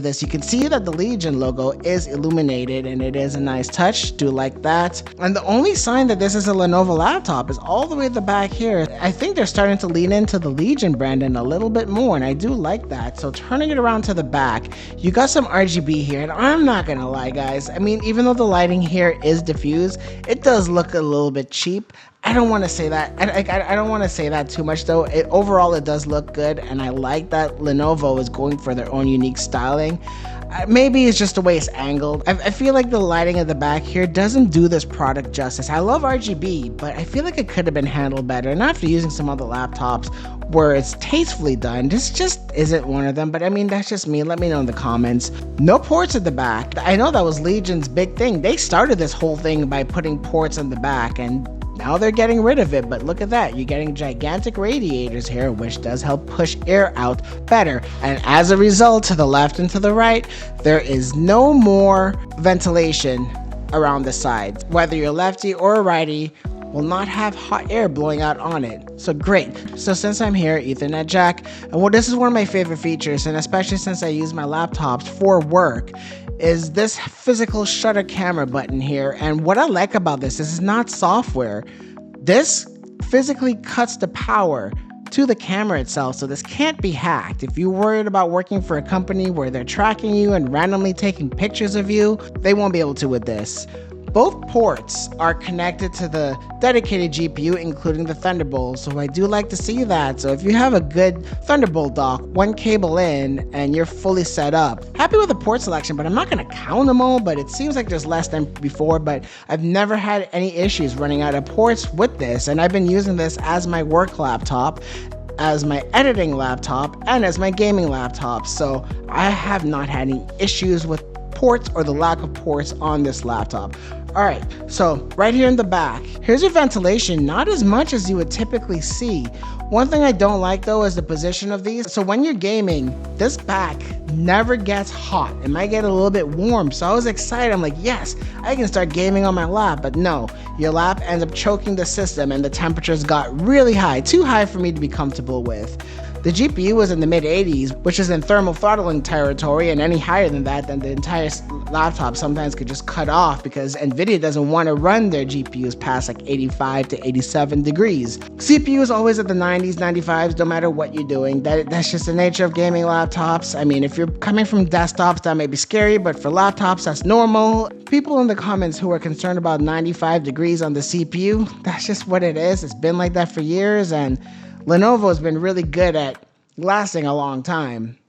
this, you can see that the Legion logo is illuminated and it is a nice touch. Do like that. And the only sign that this is a Lenovo laptop is all the way at the back here. I think they're starting to lean into the Legion branding a little bit more, and I do like that. So turning it around to the back, you got some RGB here, and I'm not gonna lie, guys. I mean, even though the lighting here is diffused, it does look a little bit cheap. I don't want to say that. I don't want to say that too much though. Overall, it does look good, and I like that Lenovo is going for their own unique styling. Maybe it's just the way it's angled. I feel like the lighting at the back here doesn't do this product justice. I love RGB, but I feel like it could have been handled better. And after using some other laptops where it's tastefully done, this just isn't one of them. But I mean, that's just me. Let me know in the comments. No ports at the back. I know that was Legion's big thing. They started this whole thing by putting ports on the back, and now they're getting rid of it, but look at that. You're getting gigantic radiators here, which does help push air out better. And as a result, to the left and to the right, there is no more ventilation around the sides. Whether you're lefty or a righty, will not have hot air blowing out on it. So great. So since I'm here, Ethernet jack, and this is one of my favorite features, and especially since I use my laptops for work, is this physical shutter camera button here. And what I like about this is it's not software. This physically cuts the power to the camera itself, so this can't be hacked. If you're worried about working for a company where they're tracking you and randomly taking pictures of you, they won't be able to with this. Both ports are connected to the dedicated GPU, including the Thunderbolt, so I do like to see that. So if you have a good Thunderbolt dock, one cable in, and you're fully set up. Happy with the port selection, but I'm not going to count them all, but it seems like there's less than before, but I've never had any issues running out of ports with this, and I've been using this as my work laptop, as my editing laptop, and as my gaming laptop, so I have not had any issues with ports or the lack of ports on this laptop. Alright, so right here in the back, here's your ventilation, not as much as you would typically see. One thing I don't like though is the position of these. So when you're gaming, this back never gets hot. It might get a little bit warm, so I was excited. I'm like, yes, I can start gaming on my lap, but no, your lap ends up choking the system and the temperatures got really high, too high for me to be comfortable with. The GPU was in the mid 80s, which is in thermal throttling territory, and any higher than that, then the entire laptop sometimes could just cut off because NVIDIA doesn't want to run their GPUs past like 85 to 87 degrees. CPU is always at the 90s, 95s, no matter what you're doing. That's just the nature of gaming laptops. I mean, if you're coming from desktops, that may be scary, but for laptops, that's normal. People in the comments who are concerned about 95 degrees on the CPU, that's just what it is. It's been like that for years, and Lenovo has been really good at lasting a long time.